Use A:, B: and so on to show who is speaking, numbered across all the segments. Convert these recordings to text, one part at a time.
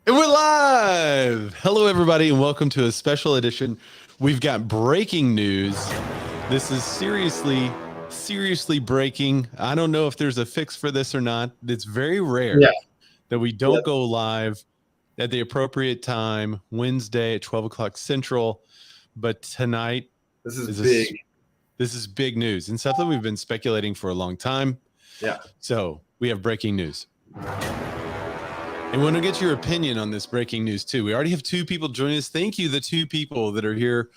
A: And we're live. Hello, everybody, and welcome to a special edition. We've got breaking news. This is seriously breaking. I don't know if there's a fix for this or not. It's very
B: Yeah.
A: rare that we don't
B: Yep.
A: go live at the appropriate time, Wednesday at 12 o'clock Central. But tonight
B: This is
A: is
B: big.
A: this is big news and stuff that we've been speculating for a long time.
B: Yeah.
A: So we have breaking news. And we want to get your opinion on this breaking news too. We already have two people joining us. Thank you, the two people that are here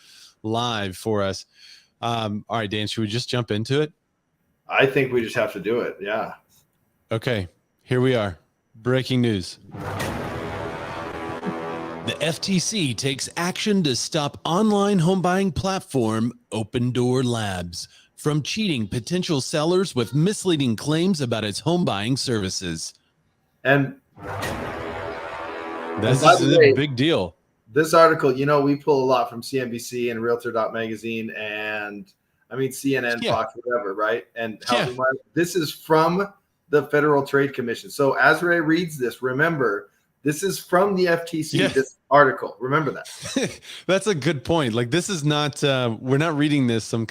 A: live for us. All right, Dan, should we just jump into it?
B: I think we just have to do it. Yeah.
A: Okay, here we are. Breaking news. The FTC takes action to stop online home buying platform Opendoor Labs from cheating potential sellers with misleading claims about its home buying services.
B: And
A: This
B: by
A: is
B: the
A: a
B: way,
A: big deal.
B: this article, we pull a lot from CNBC and Realtor.magazine and CNN,
A: Yeah.
B: Fox, whatever, right? And
A: Yeah.
B: Housing Wire. This is from the Federal Trade Commission. So as Ray reads this, remember, this is from the FTC,
A: Yeah.
B: this article. Remember that.
A: That's a good point. Like, this is not we're not reading this from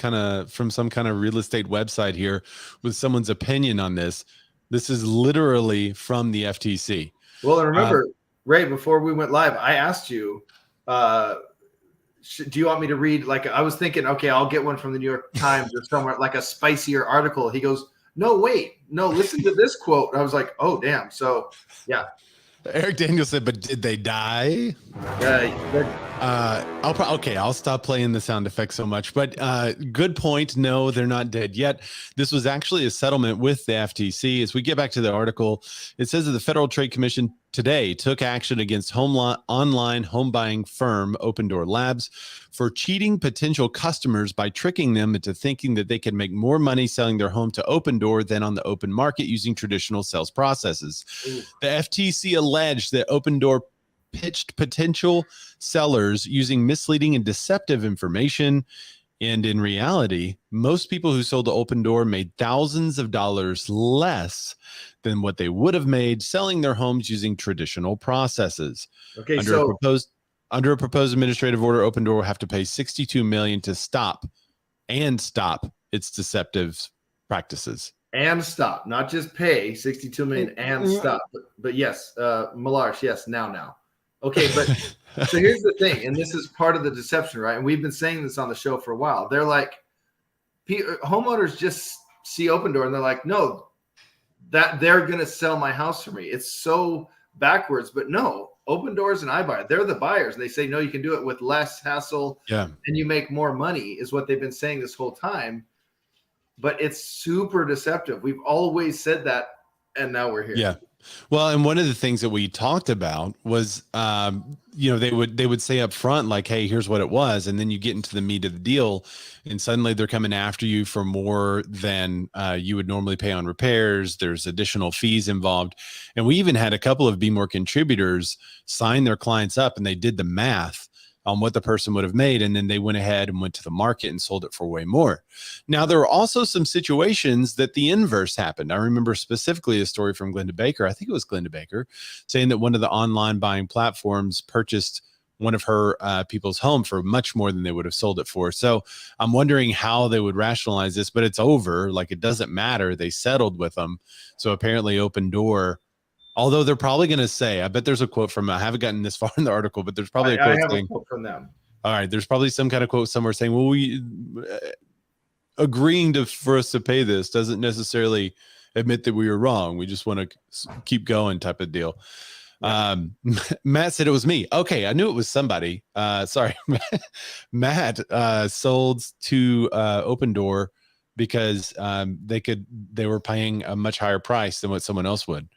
A: some kind of real estate website here with someone's opinion on this. This is literally from the FTC.
B: Well, and remember, Ray, before we went live, I asked you, do you want me to read? Like, I was thinking, okay, I'll get one from the New York Times or somewhere, like a spicier article. He goes, no, wait, no, listen to this quote. And I was like, oh, damn. So, yeah.
A: Eric Daniel said, but did they die? I'll stop playing the sound effects so much, but good point. No, they're not dead yet. This was actually a settlement with the FTC. As we get back to the article, it says that the Federal Trade Commission today took action against online home buying firm Opendoor Labs for cheating potential customers by tricking them into thinking that they can make more money selling their home to Opendoor than on the open market using traditional sales processes.
B: Ooh.
A: The FTC alleged that Opendoor pitched potential sellers using misleading and deceptive information. And in reality, most people who sold to Opendoor made thousands of dollars less than what they would have made selling their homes using traditional processes.
B: Okay,
A: Under a proposed administrative order, Opendoor will have to pay $62 million to stop its deceptive practices.
B: And stop, not just pay 62 million and stop. But yes, Malarsh, yes, now. Okay, but so here's the thing, and this is part of the deception, right? And we've been saying this on the show for a while. They're like, homeowners just see Opendoor and they're like, no, that they're going to sell my house for me. It's so backwards, but no, Opendoor is an iBuyer. They're the buyers. And they say, no, you can do it with less hassle.
A: Yeah.
B: And you make more money is what they've been saying this whole time. But it's super deceptive. We've always said that. And now we're here.
A: Yeah. Well, and one of the things that we talked about was, they would say up front, like, hey, here's what it was. And then you get into the meat of the deal and suddenly they're coming after you for more than you would normally pay on repairs. There's additional fees involved. And we even had a couple of Be More contributors sign their clients up and they did the math on what the person would have made. And then they went ahead and went to the market and sold it for way more. Now, there were also some situations that the inverse happened. I remember specifically a story from Glenda Baker. I think it was Glenda Baker saying that one of the online buying platforms purchased one of her people's home for much more than they would have sold it for. So I'm wondering how they would rationalize this, but it's over. Like, it doesn't matter. They settled with them. So apparently Opendoor, although they're probably going to say, I bet there's a quote from, I haven't gotten this far in the article, but there's probably
B: I have a quote from them.
A: All right, there's probably some kind of quote somewhere saying, well, we agreeing for us to pay this doesn't necessarily admit that we were wrong. We just want to keep going type of deal. Yeah. Matt said it was me. Okay, I knew it was somebody. Sorry. Matt sold to Opendoor because they were paying a much higher price than what someone else would.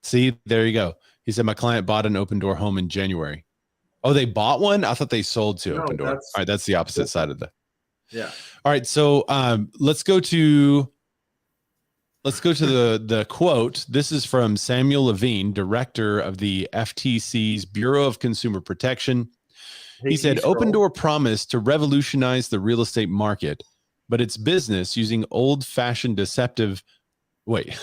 A: See, there you go. He said, my client bought an Opendoor home in January. Oh, they bought one? I thought they sold to Opendoor. All right, that's the opposite side of the.
B: Yeah.
A: All right, so let's go to the quote. This is from Samuel Levine, director of the FTC's Bureau of Consumer Protection. He said, Opendoor promised to revolutionize the real estate market, but its business using old-fashioned deceptive. Wait.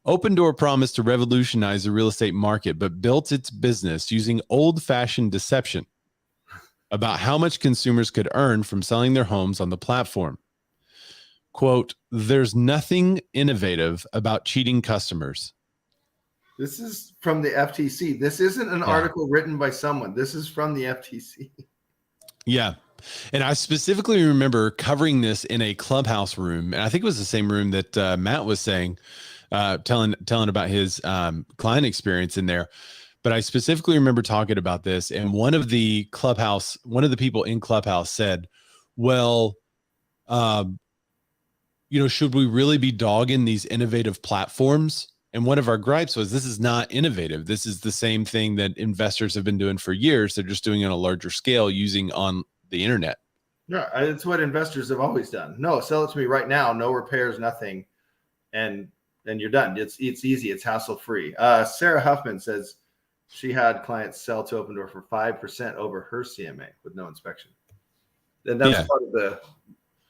A: Opendoor promised to revolutionize the real estate market, but built its business using old-fashioned deception about how much consumers could earn from selling their homes on the platform. Quote, there's nothing innovative about cheating customers.
B: This is from the FTC. This isn't an article written by someone. This is from the FTC.
A: Yeah. And I specifically remember covering this in a Clubhouse room. And I think it was the same room that Matt was saying, telling about his client experience in there. But I specifically remember talking about this. And one of the people in Clubhouse said, well, should we really be dogging these innovative platforms? And one of our gripes was, this is not innovative. This is the same thing that investors have been doing for years. They're just doing it on a larger scale using on the internet.
B: Yeah, it's what investors have always done. No, sell it to me right now. No repairs, nothing. And then you're done. It's easy. It's hassle free. Sarah Huffman says she had clients sell to Opendoor for 5% over her CMA with no inspection. And that's part of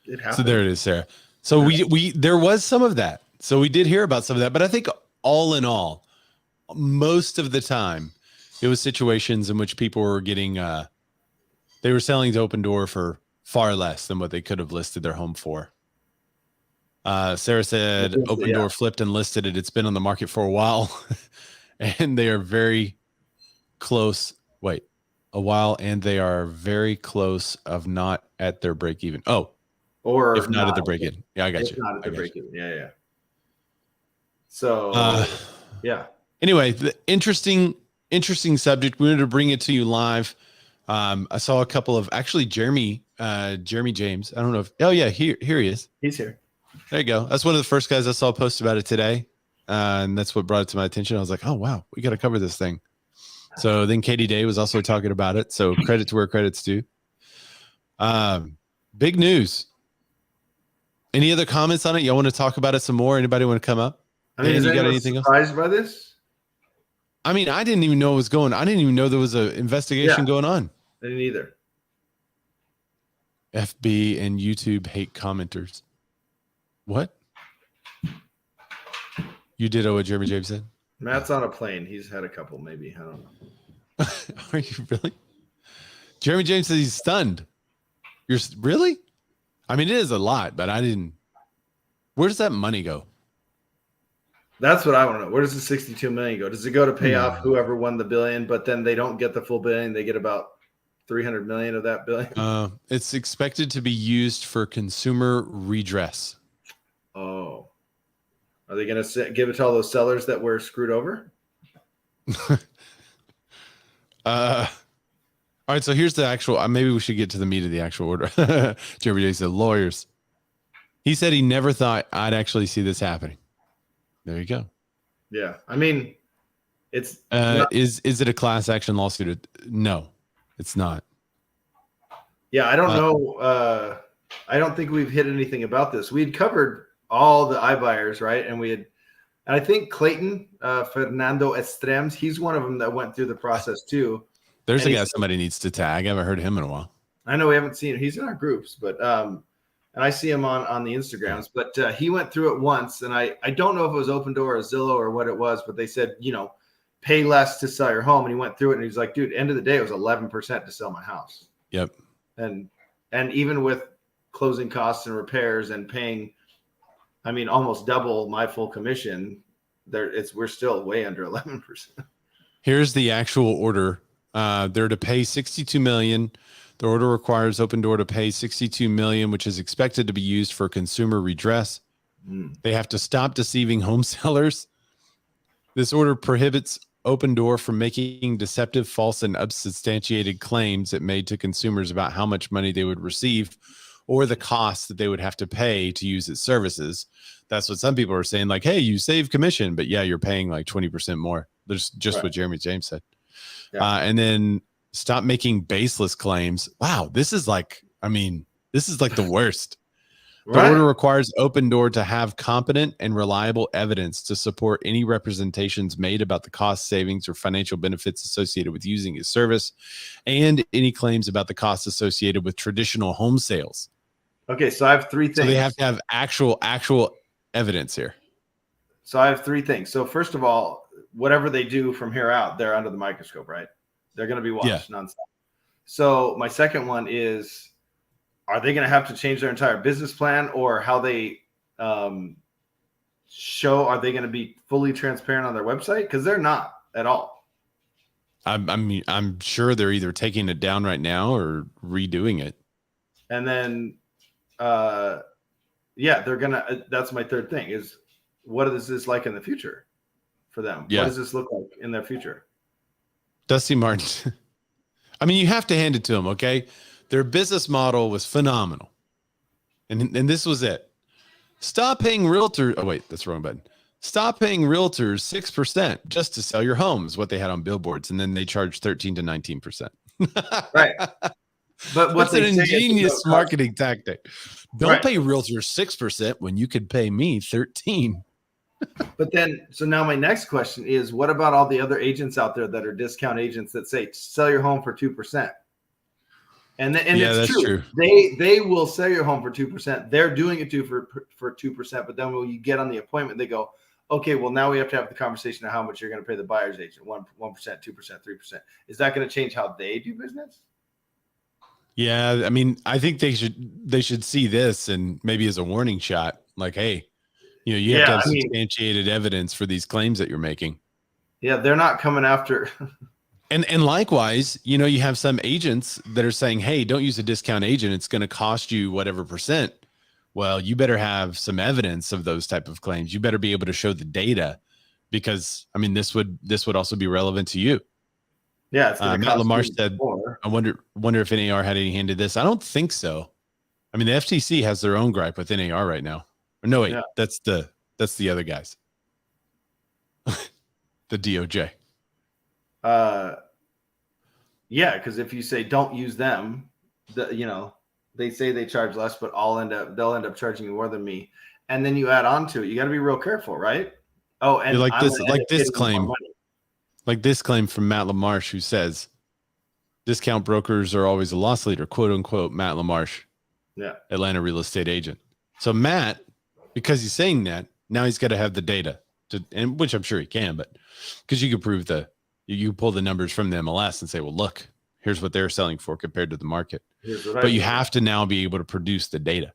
B: it happened.
A: So there it is, Sarah. So there was some of that. So we did hear about some of that, but I think all in all, most of the time it was situations in which people were getting, they were selling to Opendoor for far less than what they could have listed their home for. Sarah said Opendoor flipped and listed it. It's been on the market for a while and they are very close. A while. And they are very close of not at their break even. Oh, or if not at the break in. Yeah, I got you.
B: Not at the break in. Yeah. So,
A: Anyway, the interesting subject. We wanted to bring it to you live. I saw a couple of Jeremy James. I don't know if, here he is.
B: He's here.
A: There you go. That's one of the first guys I saw post about it today. And that's what brought it to my attention. I was like, oh, wow, we got to cover this thing. So then Katie Day was also talking about it. So credit to where credit's due. Big news. Any other comments on it? Y'all want to talk about it some more? Anybody want to come up?
B: I mean, you got anything surprised by this?
A: I mean, I didn't even know what was going on. I didn't even know there was an investigation going on.
B: I didn't either.
A: FB and YouTube hate commenters. What? You did what Jeremy James said?
B: Matt's on a plane. He's had a couple, maybe. I don't know.
A: Are you really? Jeremy James says he's stunned. You're really? I mean, it is a lot, but I didn't. Where does that money go?
B: That's what I want to know. Where does the 62 million go? Does it go to pay off whoever won the billion, but then they don't get the full billion? They get about 300 million of that billion.
A: It's expected to be used for consumer redress.
B: Oh, are they going to give it to all those sellers that were screwed over?
A: All right, so here's the actual. Maybe we should get to the meat of the actual order. Jeremy J said lawyers. He said he never thought I'd actually see this happening. There you go.
B: Yeah, I mean, it's
A: is it a class action lawsuit? No, it's not.
B: Yeah, I don't know. I don't think we've hit anything about this. We'd covered all the iBuyers, right? And I think Clayton Fernando Estrems, he's one of them that went through the process too.
A: There's a guy somebody needs to tag. I haven't heard him in a while.
B: I know we haven't seen him. He's in our groups, but and I see him on the Instagrams. But he went through it once, and I don't know if it was Opendoor or Zillow or what it was, but they said, pay less to sell your home. And he went through it, and he's like, dude, end of the day, it was 11% to sell my house.
A: Yep.
B: And even with closing costs and repairs and paying, almost double my full commission, we're still way under 11%.
A: Here's the actual order. They're to pay $62 million. The order requires Opendoor to pay $62 million, which is expected to be used for consumer redress. They have to stop deceiving home sellers. This order prohibits Opendoor from making deceptive, false, and unsubstantiated claims it made to consumers about how much money they would receive or the costs that they would have to pay to use its services. That's what some people are saying, like, hey, you save commission, but yeah, you're paying like 20% more. There's just right. What Jeremy James said. Yeah. And then stop making baseless claims. Wow, this is like the worst. Right. The order requires Opendoor to have competent and reliable evidence to support any representations made about the cost savings or financial benefits associated with using its service, and any claims about the costs associated with traditional home sales.
B: Okay, so I have three things.
A: So they have to have actual evidence here.
B: So I have three things. So first of all, whatever they do from here out, they're under the microscope, right? They're going to be watched nonstop. So my second one is, are they going to have to change their entire business plan, or how they show? Are they going to be fully transparent on their website? Because they're not at all.
A: I'm sure they're either taking it down right now or redoing it.
B: And then, they're gonna. That's my third thing is, what is this like in the future for them?
A: Yeah.
B: What does this look like in their future?
A: Dusty Martin. I mean, you have to hand it to them. Okay, their business model was phenomenal, and this was it. Stop paying realtors. Oh wait, that's the wrong button. Stop paying realtors 6% just to sell your homes. What they had on billboards, and then they charged 13 to 19%.
B: Right. But what's
A: an ingenious marketing tactic? Don't pay realtors 6% when you could pay me 13.
B: But then, so now my next question is, what about all the other agents out there that are discount agents that say sell your home for 2%? And it's true. They will sell your home for 2%. They're doing it for 2%. But then when you get on the appointment, they go, okay, well, now we have to have the conversation of how much you're going to pay the buyer's agent, 1%, 2%, 3%. Is that going to change how they do business?
A: Yeah, I mean, I think they should see this and maybe as a warning shot, like, hey, you have to have substantiated evidence for these claims that you're making.
B: Yeah, they're not coming after.
A: And likewise, you have some agents that are saying, hey, don't use a discount agent. It's going to cost you whatever percent. Well, you better have some evidence of those type of claims. You better be able to show the data, because I mean, this would also be relevant to you.
B: Yeah, it's
A: Matt LaMarche said, I wonder if NAR had any hand in this. I don't think so. I mean, the FTC has their own gripe with NAR right now. Or no, wait, that's the other guys. The DOJ.
B: Yeah, because if you say don't use them, they say they charge less, but they'll end up charging you more than me. And then you add on to it. You got to be real careful, right? Oh, and
A: this claim from Matt LaMarche, who says discount brokers are always a loss leader, quote unquote, Matt LaMarche, Atlanta real estate agent. So Matt, because he's saying that, now he's got to have the data and which I'm sure he can, but because you could prove you pull the numbers from the MLS and say, well, look, here's what they're selling for compared to the market. But you have to now be able to produce the data.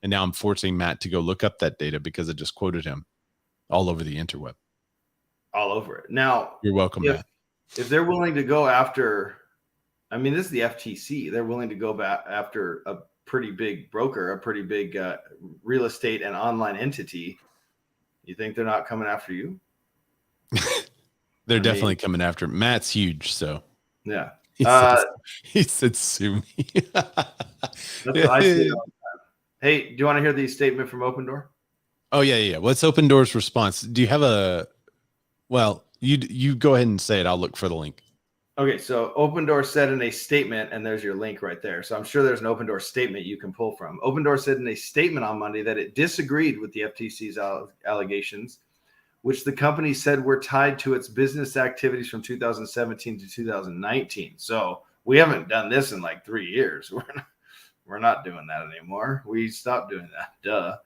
A: And now I'm forcing Matt to go look up that data because I just quoted him all over the interweb.
B: All over it. Now,
A: you're welcome, Matt.
B: If they're willing to go after, I mean, this is the FTC. They're willing to go back after a pretty big broker, a pretty big real estate and online entity. You think they're not coming after you?
A: They're definitely coming after him. Matt's huge, so
B: yeah.
A: He said sue me.
B: That's what I see all the time. Hey, do you want to hear the statement from Opendoor?
A: Oh yeah. What's Opendoor's response? Do you have well, you go ahead and say it. I'll look for the link.
B: Okay, so Opendoor said in a statement, and there's your link right there. So I'm sure there's an Opendoor statement you can pull from. Opendoor said in a statement on Monday that it disagreed with the FTC's allegations, which the company said were tied to its business activities from 2017 to 2019. So we haven't done this in like 3 years. We're not doing that anymore. We stopped doing that. Duh.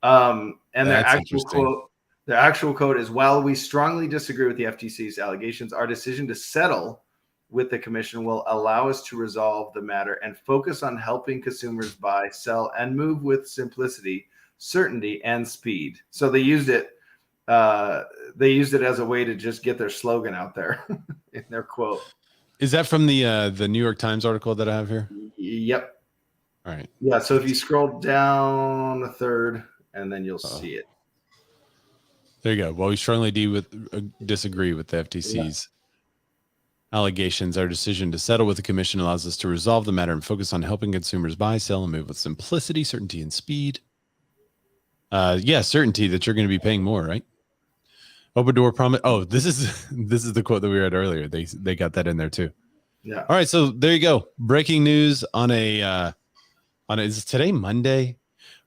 B: And their actual quote is, while we strongly disagree with the FTC's allegations, our decision to settle with the commission will allow us to resolve the matter and focus on helping consumers buy, sell, and move with simplicity, certainty, and speed. So they used it. They used it as a way to just get their slogan out there in their quote.
A: Is that from the New York Times article that I have here?
B: Yep.
A: All right.
B: Yeah. So if you scroll down a third, and then you'll see it.
A: There you go. Well, we strongly disagree with the FTC's allegations. Our decision to settle with the commission allows us to resolve the matter and focus on helping consumers buy, sell, and move with simplicity, certainty, and speed. Certainty that you're going to be paying more, right? Opendoor promise. Oh, this is the quote that we read earlier. They got that in there too.
B: Yeah.
A: All right. So there you go. Breaking news is today Monday?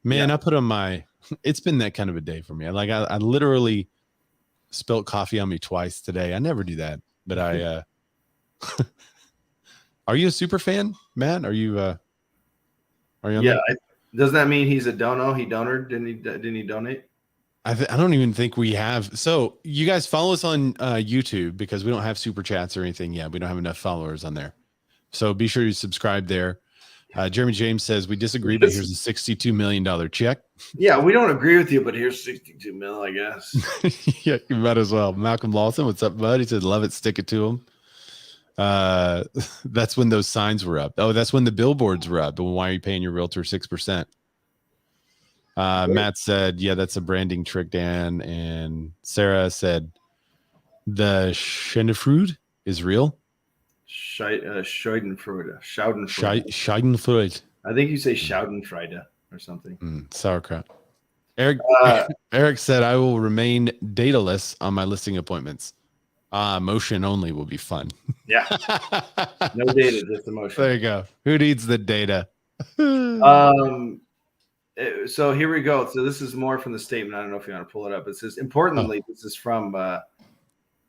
A: Man, I put on my. It's been that kind of a day for me. I literally spilt coffee on me twice today. I never do that, but I. Are you a super fan, Matt? Are you?
B: Doesn't that mean he's a dono? He donored? Didn't he donate?
A: I don't even think we have. So you guys follow us on YouTube because we don't have super chats or anything yet. We don't have enough followers on there. So be sure you subscribe there. Jeremy James says we disagree, but here's a $62 million check.
B: Yeah, we don't agree with you, but here's 62 mil, I guess.
A: Yeah, you might as well. Malcolm Lawson, what's up, bud? He said, love it, stick it to him. That's when those signs were up. Oh, that's when the billboards were up. Why are you paying your realtor 6%? Matt said, yeah, that's a branding trick, Dan. And Sarah said, the Schadenfreude is real.
B: Schadenfreude.
A: Schadenfreude.
B: I think you say Schadenfreude or something.
A: Sauerkraut. Eric said, I will remain dataless on my listing appointments. Motion only will be fun.
B: Yeah. No data, just emotion.
A: There you go. Who needs the data?
B: So here we go. So this is more from the statement. I don't know if you want to pull it up. It says, importantly, this is from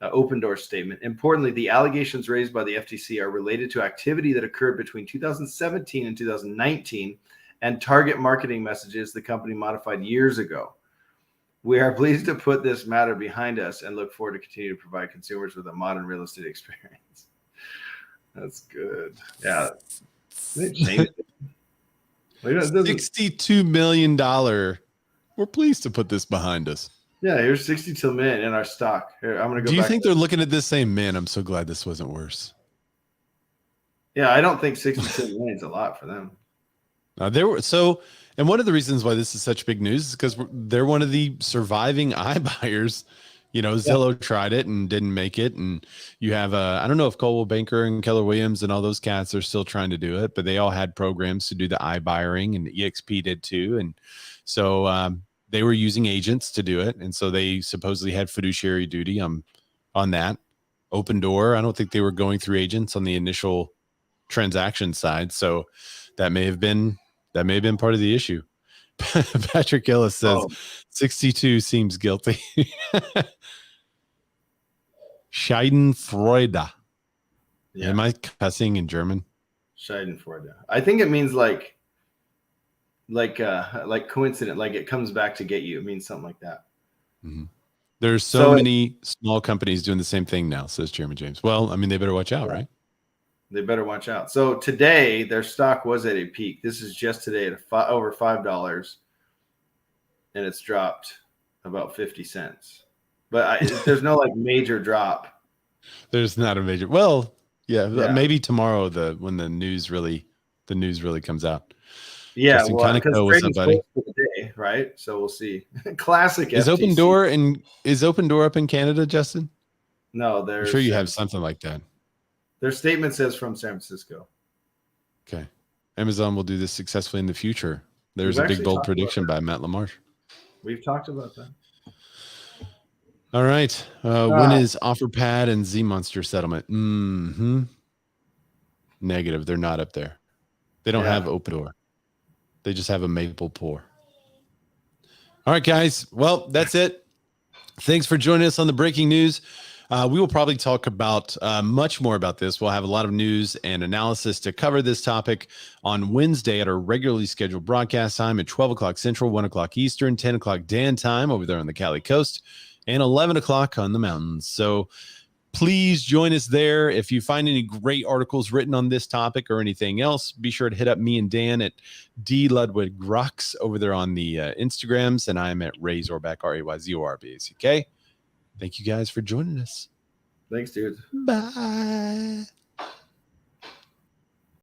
B: Opendoor statement. Importantly, the allegations raised by the FTC are related to activity that occurred between 2017 and 2019 and target marketing messages the company modified years ago. We are pleased to put this matter behind us and look forward to continue to provide consumers with a modern real estate experience. That's good. Yeah.
A: $62 million. We're pleased to put this behind us.
B: Yeah, here's 62 million in our stock. Here, I'm gonna go.
A: Do you think they're looking at this saying, man, I'm so glad this wasn't worse?
B: Yeah, I don't think 62 million is a lot for them.
A: And one of the reasons why this is such big news is because they're one of the surviving iBuyers. You know, Zillow tried it and didn't make it. And you have, I don't know if Coldwell Banker and Keller Williams and all those cats are still trying to do it, but they all had programs to do the iBuying, and EXP did too. And so they were using agents to do it. And so they supposedly had fiduciary duty on that. Opendoor, I don't think they were going through agents on the initial transaction side. So that may have been part of the issue. Patrick Ellis says 62 seems guilty. Schadenfreude. Yeah. Am I cussing in German?
B: Schadenfreude. I think it means like coincident, like it comes back to get you. It means something like that.
A: Mm-hmm. There's so many small companies doing the same thing now, says Jeremy James. Well, I mean, they better watch out, right?
B: They better watch out. So today, their stock was at a peak. This is just today at over $5, and it's dropped about 50 cents. But there's no like major drop.
A: There's not a major. Well, yeah. Maybe tomorrow when the news really comes out.
B: Yeah, well, because trading's close for the day, right? So we'll see. Classic.
A: Is
B: FTC.
A: Opendoor up in Canada, Justin?
B: No,
A: I'm sure you have something like that.
B: Their statement says from San Francisco.
A: Okay. Amazon will do this successfully in the future. There's a big, bold prediction by Matt LaMarche.
B: We've talked about that.
A: All right. When is OfferPad and Z Monster settlement? Negative. They're not up there. They don't have Opendoor. They just have a maple pour. All right, guys. Well, that's it. Thanks for joining us on the breaking news. We will probably talk about much more about this. We'll have a lot of news and analysis to cover this topic on Wednesday at our regularly scheduled broadcast time at 12 o'clock Central, 1 o'clock Eastern, 10 o'clock Dan time over there on the Cali coast, and 11 o'clock on the mountains. So please join us there. If you find any great articles written on this topic or anything else, be sure to hit up me and Dan at D Ludwig Rocks over there on the Instagrams, and I'm at Ray Zorback, RAYZORBACK. Thank you guys for joining us.
B: Thanks, dude.
A: Bye.